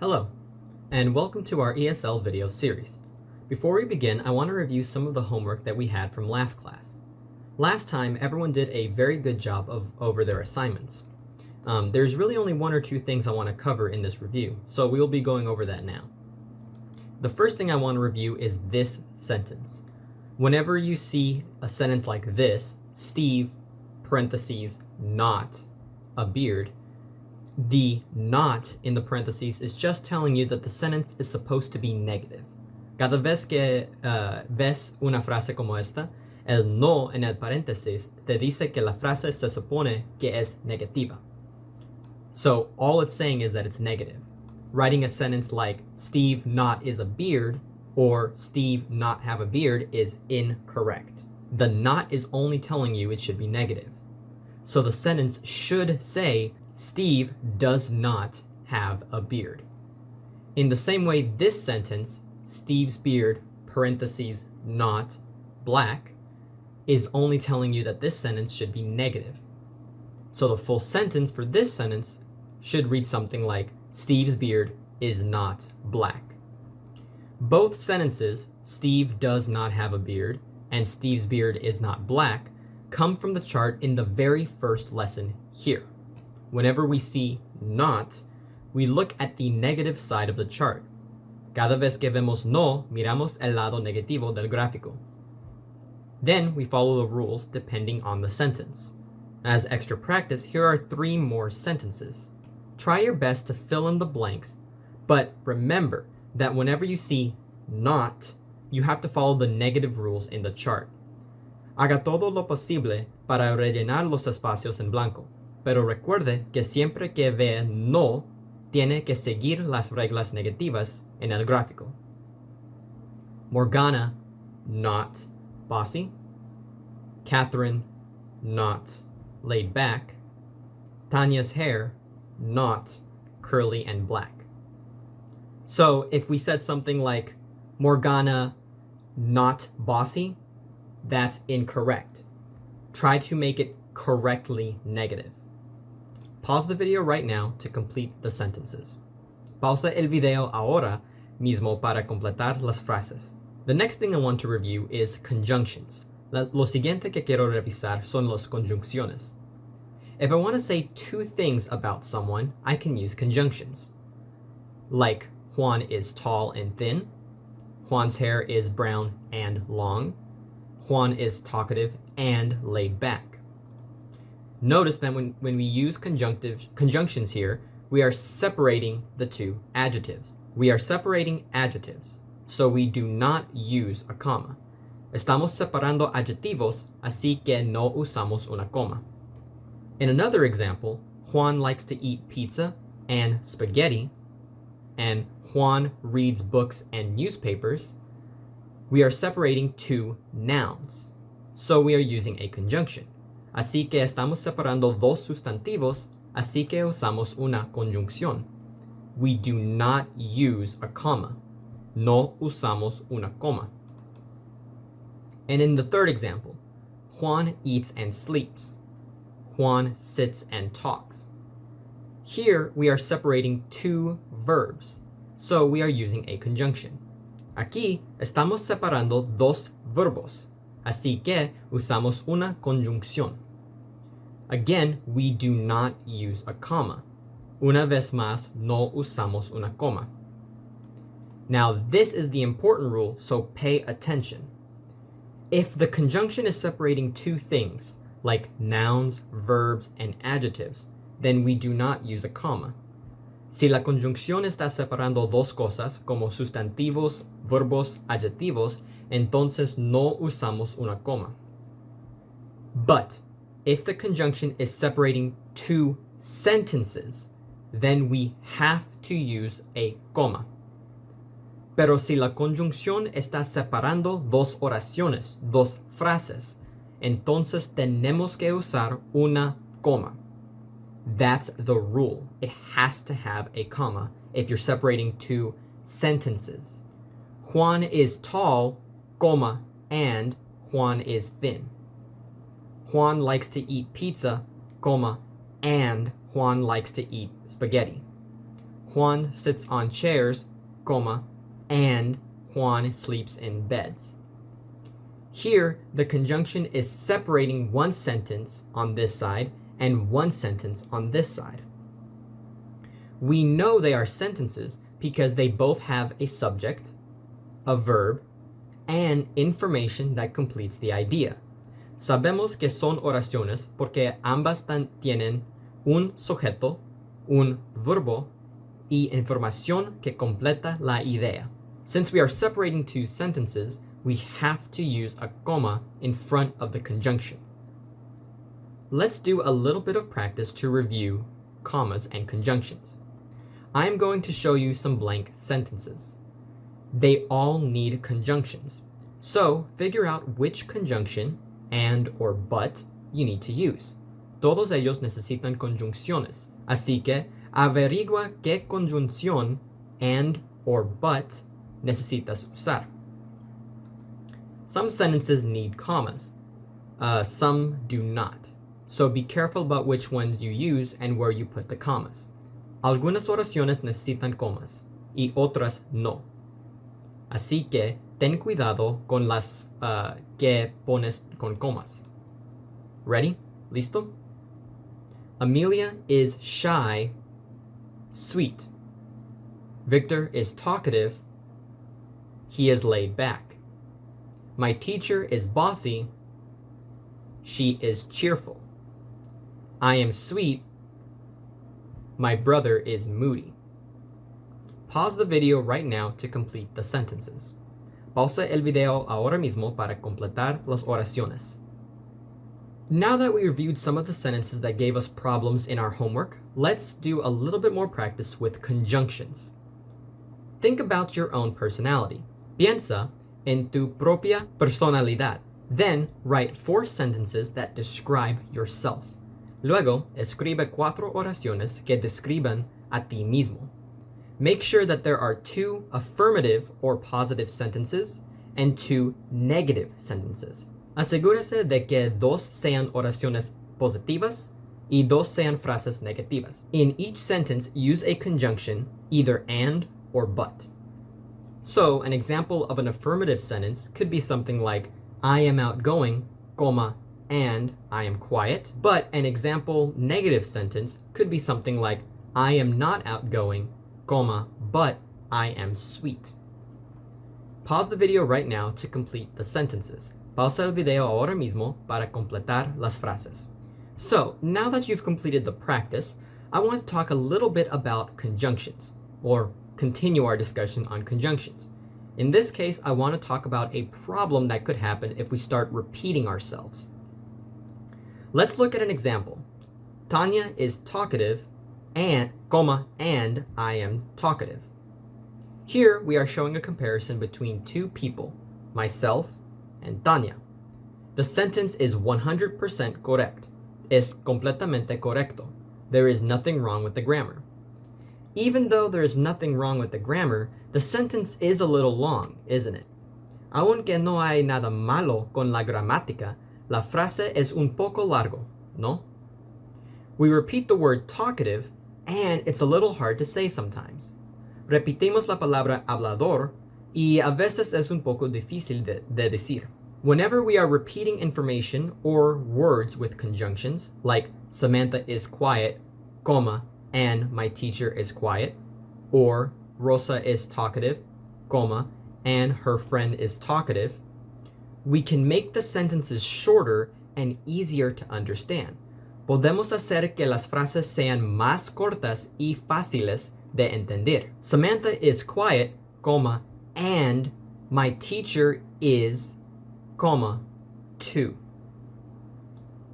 Hello, and welcome to our ESL video series. Before we begin, I want to review some of the homework that we had from last class. Last time, everyone did a very good job over their assignments. There's really only one or two things I want to cover in this review, so we'll be going over that now. The first thing I want to review is this sentence. Whenever you see a sentence like this, Steve, parentheses, not a beard, the not in the parentheses is just telling you that the sentence is supposed to be negative. Cada vez que ves una frase como esta, el no en el paréntesis te dice que la frase se supone que es negativa. So all it's saying is that it's negative. Writing a sentence like Steve not is a beard or Steve not have a beard is incorrect. The not is only telling you it should be negative. So the sentence should say Steve does not have a beard. In the same way, this sentence, Steve's beard, parentheses, not black, is only telling you that this sentence should be negative. So the full sentence for this sentence should read something like, Steve's beard is not black. Both sentences, Steve does not have a beard and Steve's beard is not black, come from the chart in the very first lesson here. Whenever we see not, we look at the negative side of the chart. Cada vez que vemos no, miramos el lado negativo del gráfico. Then we follow the rules depending on the sentence. As extra practice, here are 3 more sentences. Try your best to fill in the blanks, but remember that whenever you see not, you have to follow the negative rules in the chart. Haga todo lo posible para rellenar los espacios en blanco. Pero recuerde que siempre que vea no, tiene que seguir las reglas negativas en el gráfico. Morgana, not bossy. Catherine, not laid back. Tanya's hair, not curly and black. So if we said something like Morgana, not bossy, that's incorrect. Try to make it correctly negative. Pause the video right now to complete the sentences. Pausa el video ahora mismo para completar las frases. The next thing I want to review is conjunctions. Lo siguiente que quiero revisar son las conjunciones. If I want to say 2 things about someone, I can use conjunctions. Like, Juan is tall and thin. Juan's hair is brown and long. Juan is talkative and laid back. Notice that when we use conjunctions here, we are separating the 2 adjectives. We are separating adjectives, so we do not use a comma. Estamos separando adjetivos, así que no usamos una coma. In another example, Juan likes to eat pizza and spaghetti, and Juan reads books and newspapers. We are separating 2 nouns, so we are using a conjunction. Así que estamos separando 2 sustantivos, así que usamos una conjunción. We do not use a comma. No usamos una coma. And in the third example, Juan eats and sleeps. Juan sits and talks. Here we are separating 2 verbs, so we are using a conjunction. Aquí estamos separando 2 verbos, así que usamos una conjunción. Again, we do not use a comma. Una vez más, no usamos una coma. Now, this is the important rule, so pay attention. If the conjunction is separating 2 things, like nouns, verbs, and adjectives, then we do not use a comma. Si la conjunción está separando 2 cosas, como sustantivos, verbos, adjetivos, entonces no usamos una coma. But if the conjunction is separating 2 sentences, then we have to use a coma. Pero si la conjunción está separando 2 oraciones, 2 frases, entonces tenemos que usar una coma. That's the rule. It has to have a comma if you're separating 2 sentences. Juan is tall, comma, and Juan is thin. Juan likes to eat pizza, comma, and Juan likes to eat spaghetti. Juan sits on chairs, comma, and Juan sleeps in beds. Here, the conjunction is separating one sentence on this side and one sentence on this side. We know they are sentences because they both have a subject, a verb, and information that completes the idea. Sabemos que son oraciones porque ambas tienen un sujeto, un verbo, y información que completa la idea. Since we are separating two sentences, we have to use a comma in front of the conjunction. Let's do a little bit of practice to review commas and conjunctions. I am going to show you some blank sentences. They all need conjunctions. So figure out which conjunction and or but you need to use. Todos ellos necesitan conjunciones. Así que averigua qué conjunción and or but necesitas usar. Some sentences need commas. Some do not. So be careful about which ones you use and where you put the commas. Algunas oraciones necesitan comas y otras no. Así que ten cuidado con las que pones con comas. Ready? ¿Listo? Amelia is shy, sweet. Victor is talkative. He is laid back. My teacher is bossy. She is cheerful. I am sweet. My brother is moody. Pause the video right now to complete the sentences. Pausa el video ahora mismo para completar las oraciones. Now that we reviewed some of the sentences that gave us problems in our homework, let's do a little bit more practice with conjunctions. Think about your own personality. Piensa en tu propia personalidad. Then write 4 sentences that describe yourself. Luego, escribe 4 oraciones que describan a ti mismo. Make sure that there are 2 affirmative or positive sentences and 2 negative sentences. Asegúrese de que 2 sean oraciones positivas y 2 sean frases negativas. In each sentence, use a conjunction, either and or but. So, an example of an affirmative sentence could be something like, I am outgoing, comma, and I am quiet. But an example negative sentence could be something like, I am not outgoing, comma, but I am sweet. Pause the video right now to complete the sentences. Pausa el video ahora mismo para completar las frases. So, now that you've completed the practice, I want to talk a little bit about conjunctions, or continue our discussion on conjunctions. In this case, I want to talk about a problem that could happen if we start repeating ourselves. Let's look at an example. Tanya is talkative, and I am talkative. Here we are showing a comparison between 2 people, myself and Tanya. The sentence is 100% correct. Es completamente correcto. There is nothing wrong with the grammar. Even though there is nothing wrong with the grammar, the sentence is a little long, isn't it? Aunque no hay nada malo con la gramática, la frase es un poco largo, ¿no? We repeat the word talkative, and it's a little hard to say sometimes. Repetimos la palabra hablador, y a veces es un poco difícil de decir. Whenever we are repeating information or words with conjunctions, like Samantha is quiet, comma, and my teacher is quiet, or Rosa is talkative, comma, and her friend is talkative, we can make the sentences shorter and easier to understand. Podemos hacer que las frases sean más cortas y fáciles de entender. Samantha is quiet, comma, and my teacher is, comma, 2.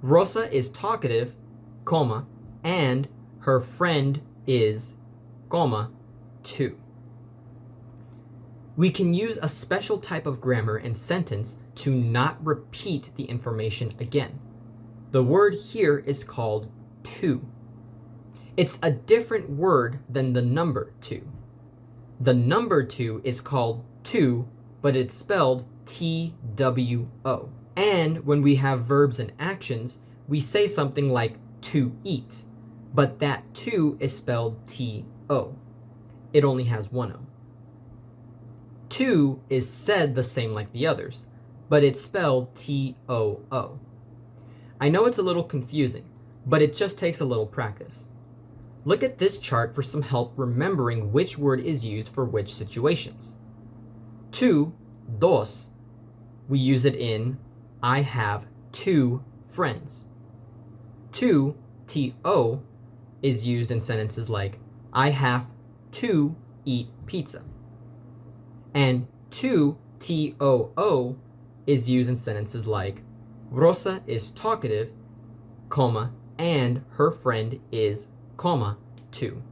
Rosa is talkative, comma, and her friend is, comma, 2. We can use a special type of grammar and sentence to not repeat the information again. The word here is called to. It's a different word than the number 2. The number 2 is called to, but it's spelled T-W-O. And when we have verbs and actions, we say something like to eat, but that to is spelled T-O. it only has one O. Two is said the same like the others, but it's spelled T-O-O. I know it's a little confusing, but it just takes a little practice. Look at this chart for some help remembering which word is used for which situations. Two, dos, we use it in I have two friends. Two, T-O, is used in sentences like I have to eat pizza. And two, T-O-O, is used in sentences like Rosa is talkative, comma, and her friend is, comma, two.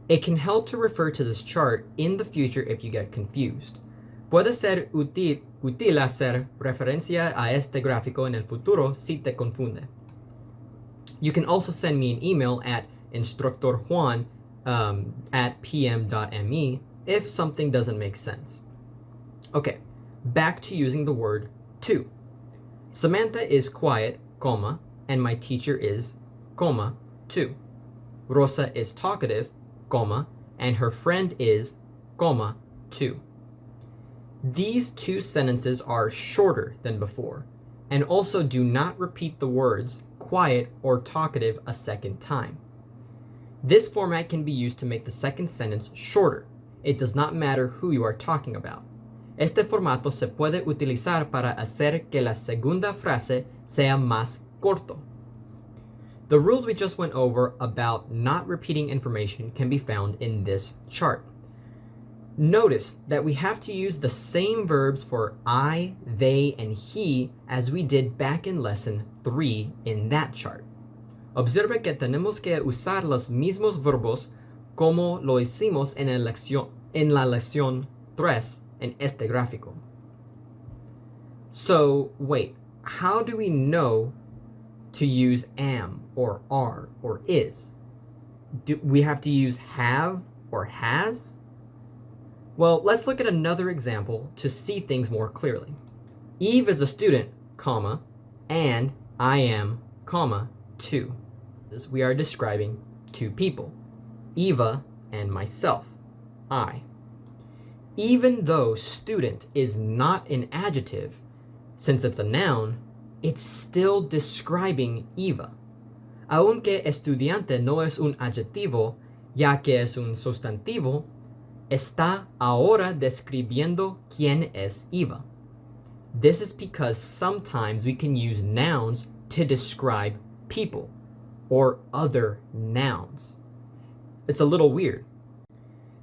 It can help to refer to this chart in the future if you get confused. Puede ser útil hacer referencia a este gráfico en el futuro si te confunde. You can also send me an email at instructorjuan at pm.me if something doesn't make sense. Okay, back to using the word to. Samantha is quiet, comma, and my teacher is, comma, two. Rosa is talkative, comma, and her friend is, comma, two. These two sentences are shorter than before, and also do not repeat the words quiet or talkative a second time. This format can be used to make the second sentence shorter. It does not matter who you are talking about. Este formato se puede utilizar para hacer que la segunda frase sea más corto. The rules we just went over about not repeating information can be found in this chart. Notice that we have to use the same verbs for I, they, and he as we did back in lesson 3 in that chart. Observe que tenemos que usar los mismos verbos como lo hicimos en la lección 3 en este gráfico. So, wait, how do we know to use am or are or is? Do we have to use have or has? Well, let's look at another example to see things more clearly. Eve is a student, comma, and I am, comma, two. We are describing two people, Eva and myself, I. Even though student is not an adjective, since it's a noun, it's still describing Eva. Aunque estudiante no es un adjetivo, ya que es un sustantivo, está ahora describiendo quién es Eva. This is because sometimes we can use nouns to describe people or other nouns. It's a little weird.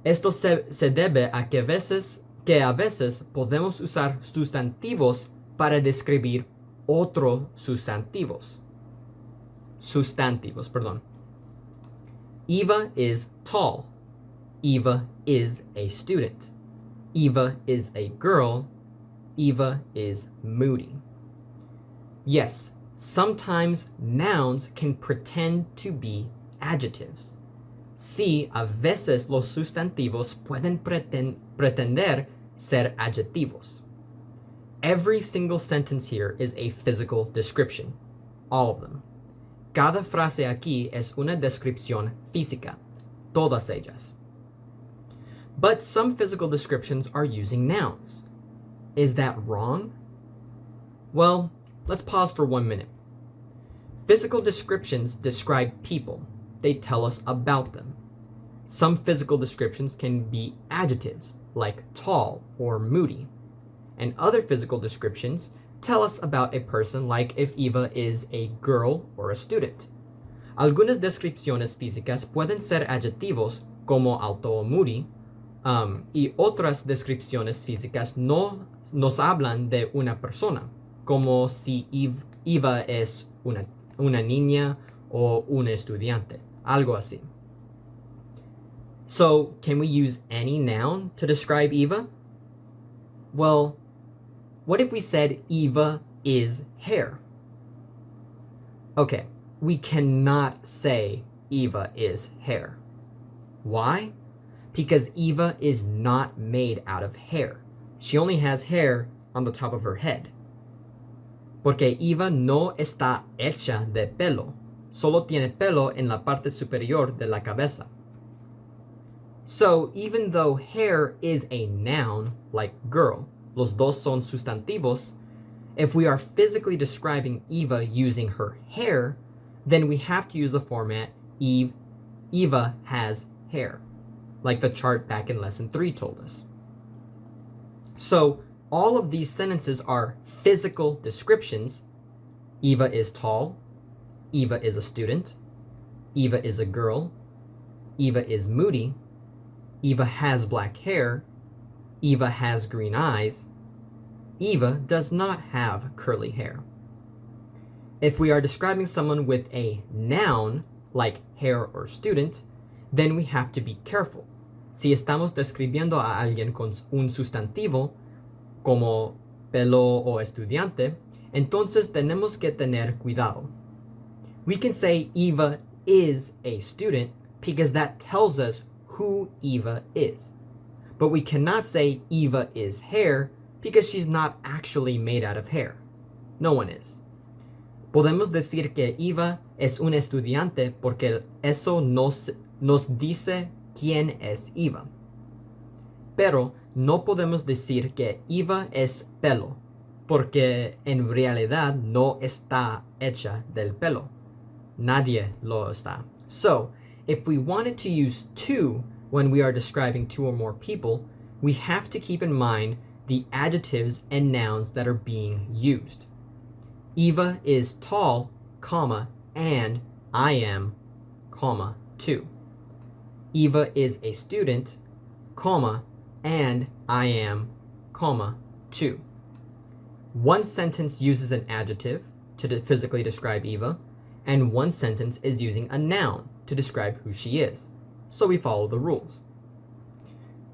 Esto se debe a que a veces podemos usar sustantivos para describir otros sustantivos. Eva is tall. Eva is a student. Eva is a girl. Eva is moody. Yes, sometimes nouns can pretend to be adjectives. Sí, a veces los sustantivos pueden pretender ser adjetivos. Every single sentence here is a physical description. All of them. Cada frase aquí es una descripción física. Todas ellas. But some physical descriptions are using nouns. Is that wrong? Well, let's pause for 1 minute. Physical descriptions describe people. They tell us about them. Some physical descriptions can be adjectives, like tall or moody. And other physical descriptions tell us about a person, like if Eva is a girl or a student. Algunas descripciones físicas pueden ser adjetivos, como alto o moody, y otras descripciones físicas no nos hablan de una persona, como si Eva es una niña o un estudiante, algo así. So, can we use any noun to describe Eva? Well, what if we said Eva is hair? Okay, we cannot say Eva is hair. Why? Because Eva is not made out of hair. She only has hair on the top of her head. Porque Eva no está hecha de pelo, solo tiene pelo en la parte superior de la cabeza. So even though hair is a noun, like girl, los dos son sustantivos, if we are physically describing Eva using her hair, then we have to use the format Eva has hair, like the chart back in lesson 3 told us. So all of these sentences are physical descriptions. Eva is tall. Eva is a student. Eva is a girl. Eva is moody. Eva has black hair. Eva has green eyes. Eva does not have curly hair. If we are describing someone with a noun, like hair or student, then we have to be careful. Si estamos describiendo a alguien con un sustantivo, como pelo o estudiante, entonces tenemos que tener cuidado. We can say Eva is a student because that tells us who Eva is. But we cannot say Eva is hair because she's not actually made out of hair. No one is. Podemos decir que Eva es un estudiante porque eso nos dice quién es Eva. Pero no podemos decir que Eva es pelo, porque en realidad no está hecha del pelo. Nadie lo está. So, if we wanted to use two when we are describing two or more people, we have to keep in mind the adjectives and nouns that are being used. Eva is tall, comma, and I am, comma, two. Eva is a student, comma, and I am, comma, two. One sentence uses an adjective to physically describe Eva, and one sentence is using a noun to describe who she is. So we follow the rules.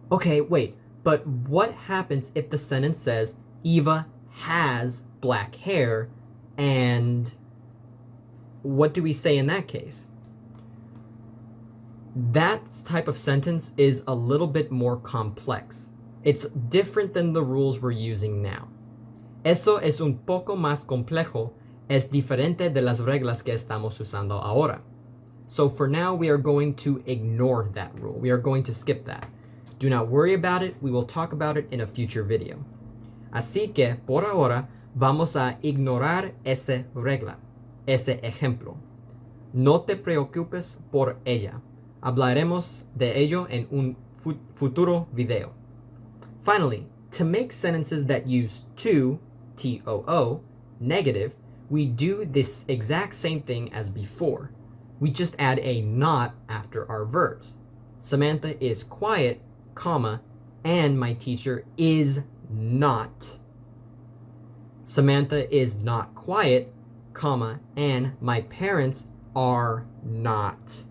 Okay, wait, but what happens if the sentence says Eva has black hair, and what do we say in that case? That type of sentence is a little bit more complex. It's different than the rules we're using now. Eso es un poco más complejo, es diferente de las reglas que estamos usando ahora. So for now, we are going to ignore that rule. We are going to skip that. Do not worry about it. We will talk about it in a future video. Así que, por ahora, vamos a ignorar esa regla, ese ejemplo. No te preocupes por ella. Hablaremos de ello en un futuro video. Finally, to make sentences that use to, T-O-O, negative, we do this exact same thing as before. We just add a not after our verbs. Samantha is quiet, comma, and my teacher is not. Samantha is not quiet, comma, and my parents are not.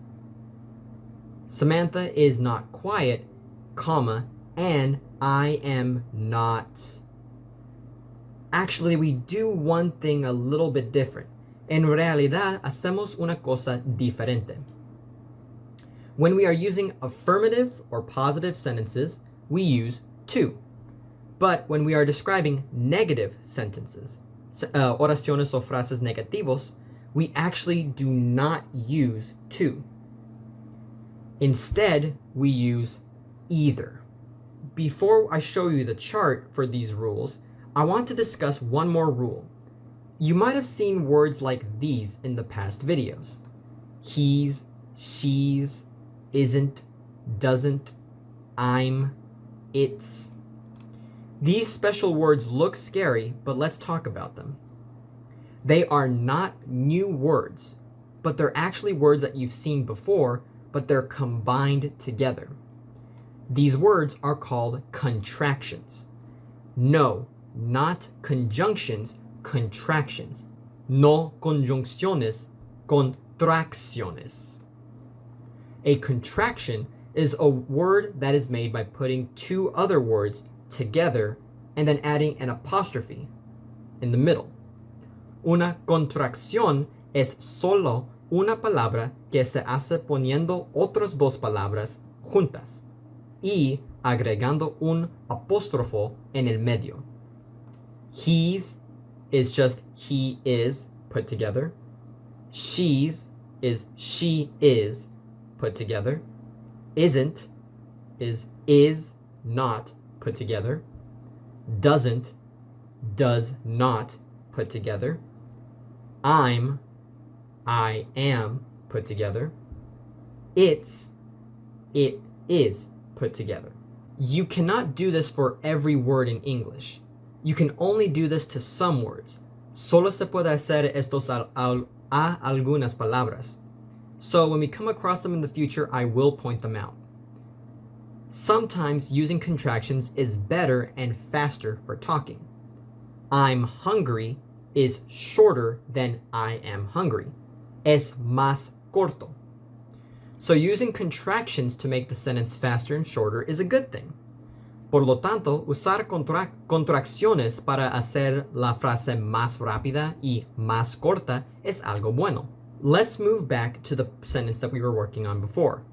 Samantha is not quiet, comma, and I am not. Actually, we do one thing a little bit different. En realidad, hacemos una cosa diferente. When we are using affirmative or positive sentences, we use to. But when we are describing negative sentences, oraciones o frases negativos, we actually do not use to. Instead, we use either. Before I show you the chart for these rules, I want to discuss one more rule. You might have seen words like these in the past videos. He's, she's, isn't, doesn't, I'm, it's. These special words look scary, but let's talk about them. They are not new words, but they're actually words that you've seen before, but they're combined together. These words are called contractions. No, not conjunctions, contractions. No conjunciones, contracciones. A contraction is a word that is made by putting two other words together and then adding an apostrophe in the middle. Una contracción es solo una palabra que se hace poniendo otras dos palabras juntas y agregando un apóstrofo en el medio. He's is just he is put together. She's is she is put together. Isn't is not put together. Doesn't, does not put together. I am put together. It is put together. You cannot do this for every word in English. You can only do this to some words. Solo se puede hacer estos a algunas palabras. So when we come across them in the future, I will point them out. Sometimes using contractions is better and faster for talking. I'm hungry is shorter than I am hungry. Es más corto. So using contractions to make the sentence faster and shorter is a good thing. Por lo tanto, usar contracciones para hacer la frase más rápida y más corta es algo bueno. Let's move back to the sentence that we were working on before.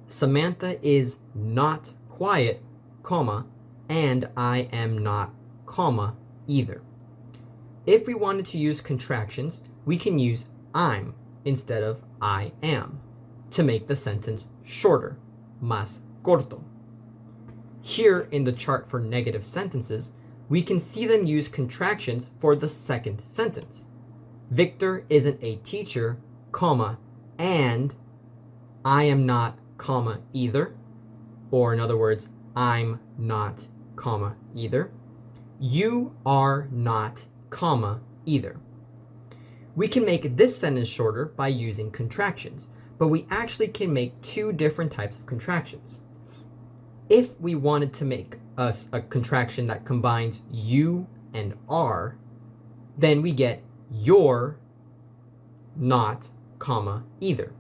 Samantha is not quiet, comma, and I am not, comma, either. If we wanted to use contractions, we can use I'm instead of I am to make the sentence shorter, más corto. Here in the chart for negative sentences, we can see them use contractions for the second sentence. Victor isn't a teacher, comma, and I am not, comma, either. Or in other words, I'm not, comma, either. You are not, comma, either. We can make this sentence shorter by using contractions, but we actually can make two different types of contractions. If we wanted to make a contraction that combines you and are, then we get you're not, comma, either.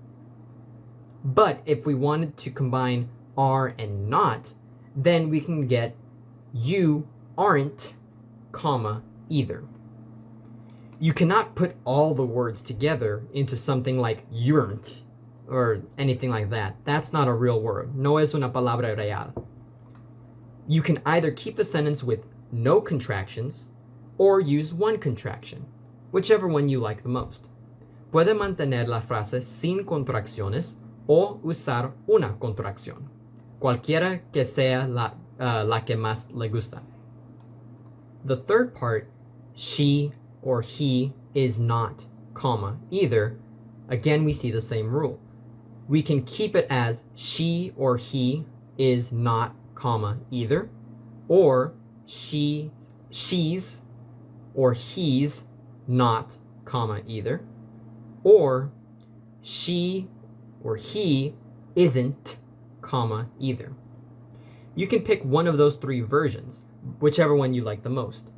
But if we wanted to combine are and not, then we can get you aren't, comma, either. You cannot put all the words together into something like you'rn't or anything like that. That's not a real word. No es una palabra real. You can either keep the sentence with no contractions or use one contraction, whichever one you like the most. Puede mantener la frase sin contracciones o usar una contracción, cualquiera que sea la que más le gusta. The third part, she or he is not, comma, either, again we see the same rule. We can keep it as she or he is not, comma, either, or she's or he's not, comma, either, or she or he isn't, comma, either. You can pick one of those three versions, whichever one you like the most.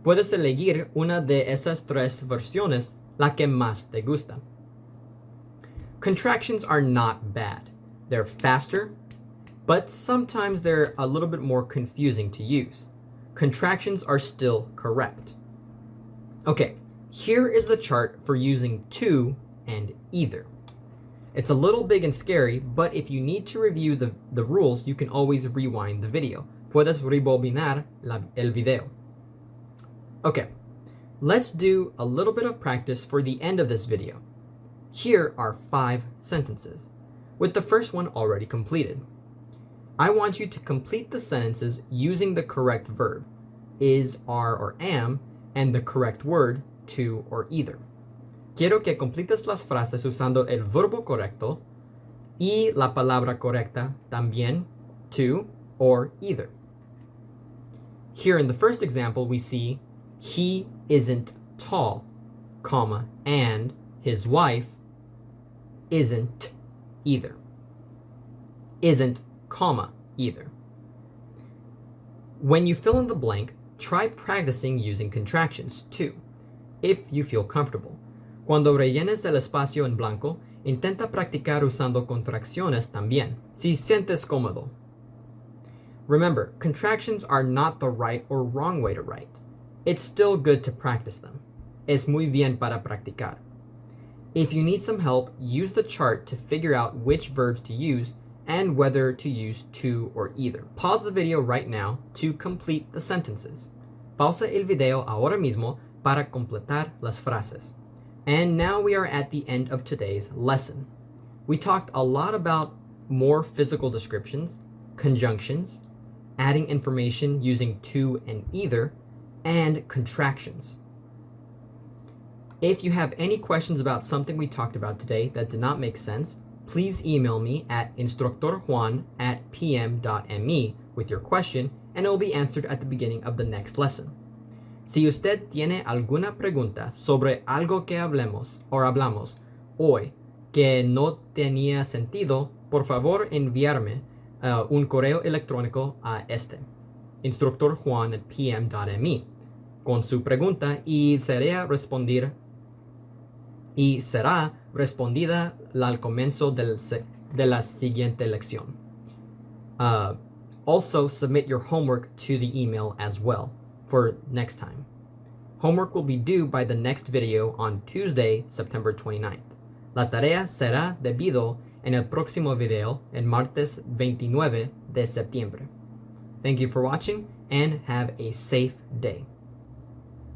Puedes elegir una de esas tres versiones, la que más te gusta. Contractions are not bad. They're faster, but sometimes they're a little bit more confusing to use. Contractions are still correct. Okay, here is the chart for using to and either. It's a little big and scary, but if you need to review the rules, you can always rewind the video. Puedes rebobinar el video. Okay, let's do a little bit of practice for the end of this video. Here are 5 sentences, with the first one already completed. I want you to complete the sentences using the correct verb, is, are, or am, and the correct word, to or either. Quiero que completes las frases usando el verbo correcto y la palabra correcta también, to or either. Here in the first example, we see he isn't tall, comma, and his wife isn't either. Isn't, comma, either. When you fill in the blank, try practicing using contractions too, if you feel comfortable. Cuando rellenes el espacio en blanco, intenta practicar usando contracciones también, si sientes cómodo. Remember, contractions are not the right or wrong way to write. It's still good to practice them. Es muy bien para practicar. If you need some help, use the chart to figure out which verbs to use and whether to use to or either. Pause the video right now to complete the sentences. Pausa el video ahora mismo para completar las frases. And now we are at the end of today's lesson. We talked a lot about more physical descriptions, conjunctions, adding information using to and either, and contractions. If you have any questions about something we talked about today that did not make sense, please email me at instructorjuan@pm.me with your question, and it will be answered at the beginning of the next lesson. Si usted tiene alguna pregunta sobre algo que hablamos hoy que no tenía sentido, por favor enviarme un correo electrónico a instructorjuan@pm.me con su pregunta y será respondida al comienzo de la siguiente lección. Also submit your homework to the email as well for next time. Homework will be due by the next video on Tuesday, September 29th. La tarea será debido en el próximo video el martes 29 de septiembre. Thank you for watching and have a safe day.